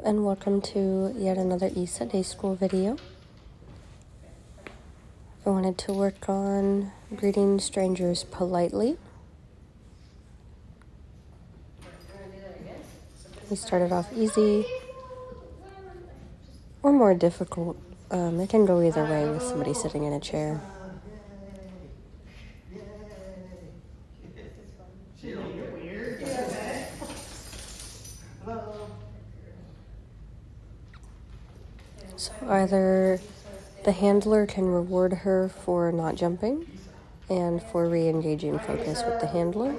and welcome to yet another ESA Day School video. I wanted to work on greeting strangers politely. We started off easy or more difficult. It can go either way with somebody sitting in a chair. So either the handler can reward her for not jumping and for re-engaging focus with the handler,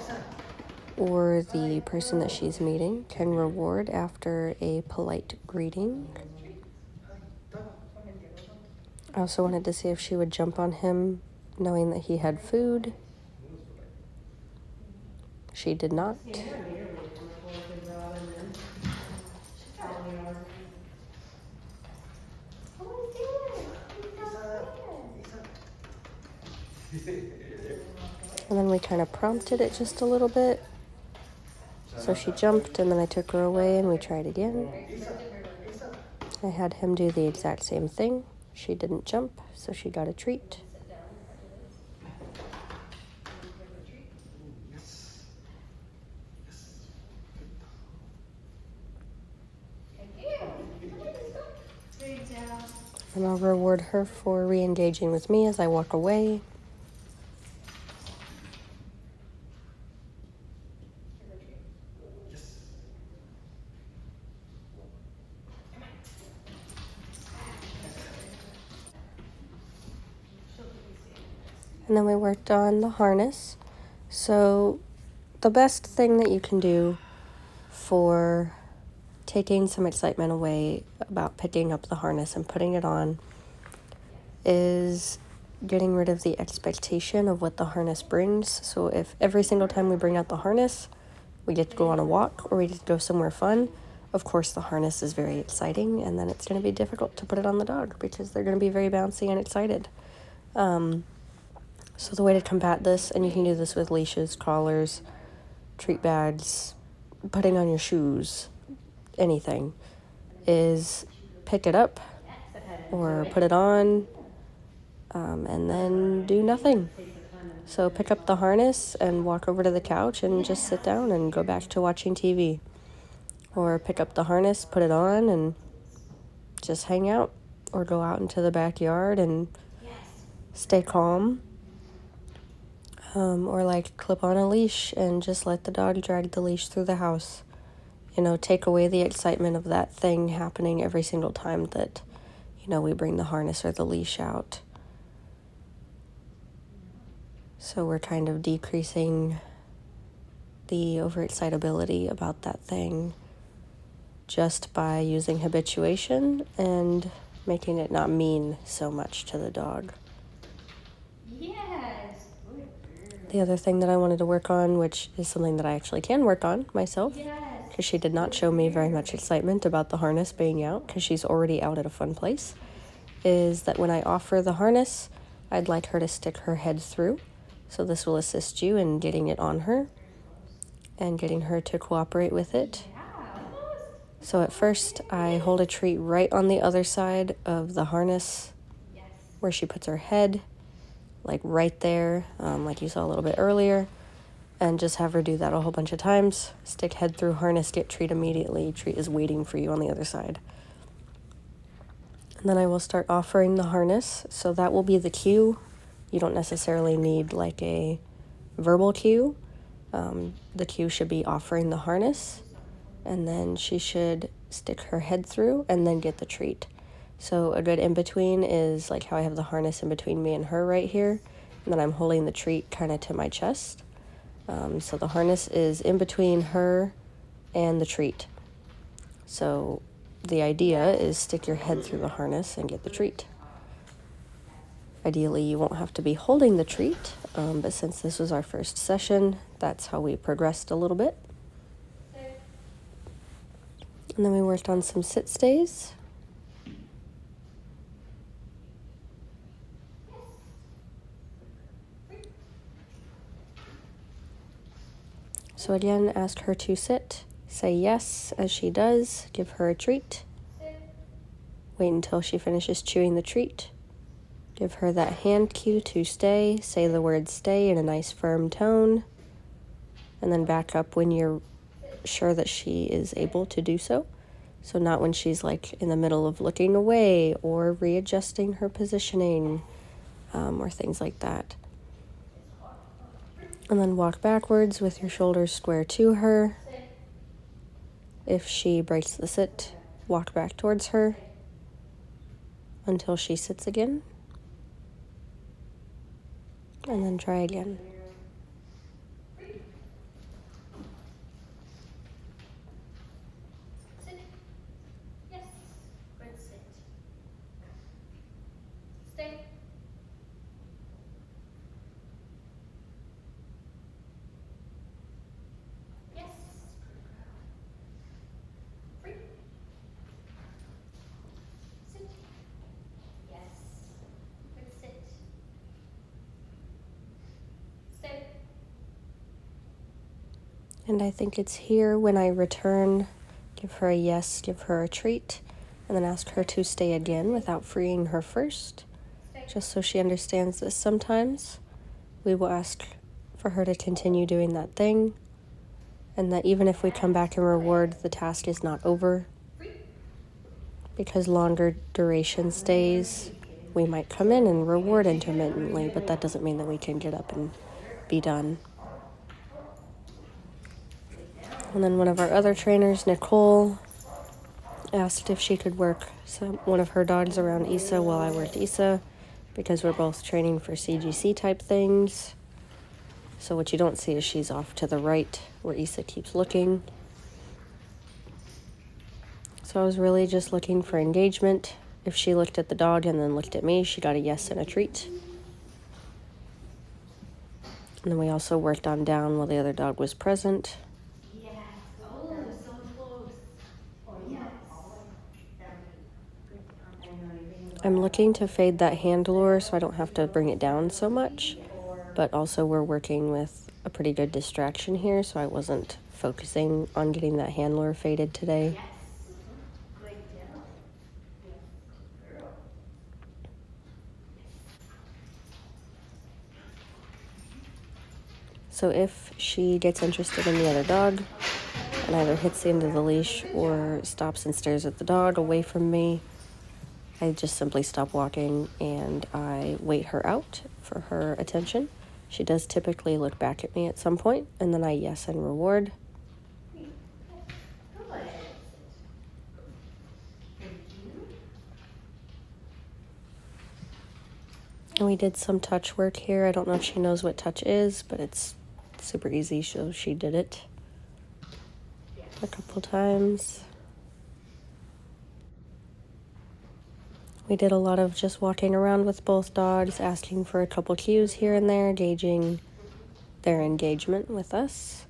or the person that she's meeting can reward after a polite greeting. I also wanted to see if she would jump on him knowing that he had food. She did not. And then we kind of prompted it just a little bit. So she jumped, and then I took her away and we tried again. I had him do the exact same thing. She didn't jump, so she got a treat. And I'll reward her for re-engaging with me as I walk away. And then we worked on the harness. So the best thing that you can do for taking some excitement away about picking up the harness and putting it on is getting rid of the expectation of what the harness brings. So if every single time we bring out the harness, we get to go on a walk or we get to go somewhere fun, of course the harness is very exciting, and then it's going to be difficult to put it on the dog because they're going to be very bouncy and excited. So the way to combat this, and you can do this with leashes, collars, treat bags, putting on your shoes, anything, is pick it up or put it on and then do nothing. So pick up the harness and walk over to the couch and just sit down and go back to watching TV. Or pick up the harness, put it on, and just hang out. Or go out into the backyard and stay calm. Or like clip on a leash and just let the dog drag the leash through the house. Take away the excitement of that thing happening every single time that, we bring the harness or the leash out. So we're kind of decreasing the overexcitability about that thing just by using habituation and making it not mean so much to the dog. Yes. The other thing that I wanted to work on, which is something that I actually can work on myself, because she did not show me very much excitement about the harness being out, because she's already out at a fun place, is that when I offer the harness, I'd like her to stick her head through. So this will assist you in getting it on her and getting her to cooperate with it. So at first, I hold a treat right on the other side of the harness where she puts her head, like right there, like you saw a little bit earlier, and just have her do that a whole bunch of times. Stick head through harness, get treat immediately. Treat is waiting for you on the other side. And then I will start offering the harness. So that will be the cue. You don't necessarily need like a verbal cue. The cue should be offering the harness, and then she should stick her head through and then get the treat. So a good in-between is like how I have the harness in between me and her right here, and then I'm holding the treat kind of to my chest. So the harness is in between her and the treat. So the idea is stick your head through the harness and get the treat. Ideally, you won't have to be holding the treat, but since this was our first session, that's how we progressed a little bit. And then we worked on some sit stays. So again, ask her to sit, Say yes as she does. Give her a treat. Wait until she finishes chewing the treat. Give her that hand cue to stay. Say the word stay in a nice firm tone. And then back up when you're sure that she is able to do so. So not when she's like in the middle of looking away or readjusting her positioning or things like that. And then walk backwards with your shoulders square to her. If she breaks the sit, walk back towards her until she sits again. And then try again. Sit. Yes. Good sit. Stay. Yes. Free. Sit. Yes. Good sit. Stay. And I think it's here when I return, give her a yes, give her a treat, and then ask her to stay again without freeing her first, just so she understands that sometimes we will ask for her to continue doing that thing, and that even if we come back and reward, the task is not over, because longer duration stays, we might come in and reward intermittently, but that doesn't mean that we can get up and be done. And then one of our other trainers, Nicole, asked if she could work one of her dogs around Issa while I worked Issa, because we're both training for CGC type things. So what you don't see is she's off to the right where Issa keeps looking. So I was really just looking for engagement. If she looked at the dog and then looked at me, she got a yes and a treat. And then we also worked on down while the other dog was present. I'm looking to fade that hand lure so I don't have to bring it down so much, but also we're working with a pretty good distraction here, so I wasn't focusing on getting that hand lure faded today. So if she gets interested in the other dog and either hits the end of the leash or stops and stares at the dog away from me, I just simply stop walking and I wait her out for her attention. She does typically look back at me at some point, and then I yes and reward. And we did some touch work here. I don't know if she knows what touch is, but it's super easy, so she did it a couple times. We did a lot of just walking around with both dogs, asking for a couple cues here and there, gauging their engagement with us.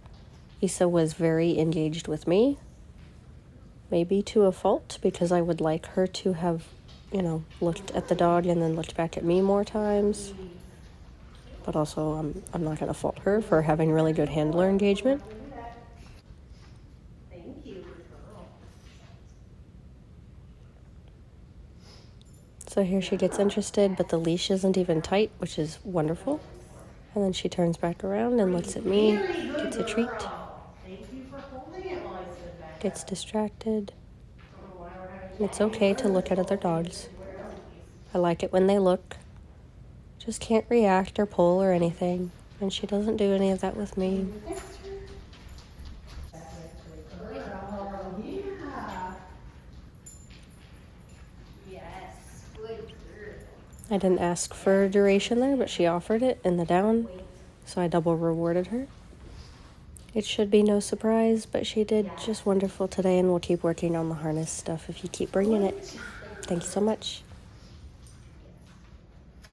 Issa was very engaged with me, maybe to a fault, because I would like her to have, looked at the dog and then looked back at me more times. But also, I'm not going to fault her for having really good handler engagement. So here she gets interested, but the leash isn't even tight, which is wonderful. And then she turns back around and looks at me, gets a treat, gets distracted. And it's okay to look at other dogs. I like it when they look. Just can't react or pull or anything. And she doesn't do any of that with me. I didn't ask for duration there, but she offered it in the down, so I double rewarded her. It should be no surprise, but she did just wonderful today, and we'll keep working on the harness stuff if you keep bringing it. Thank you so much.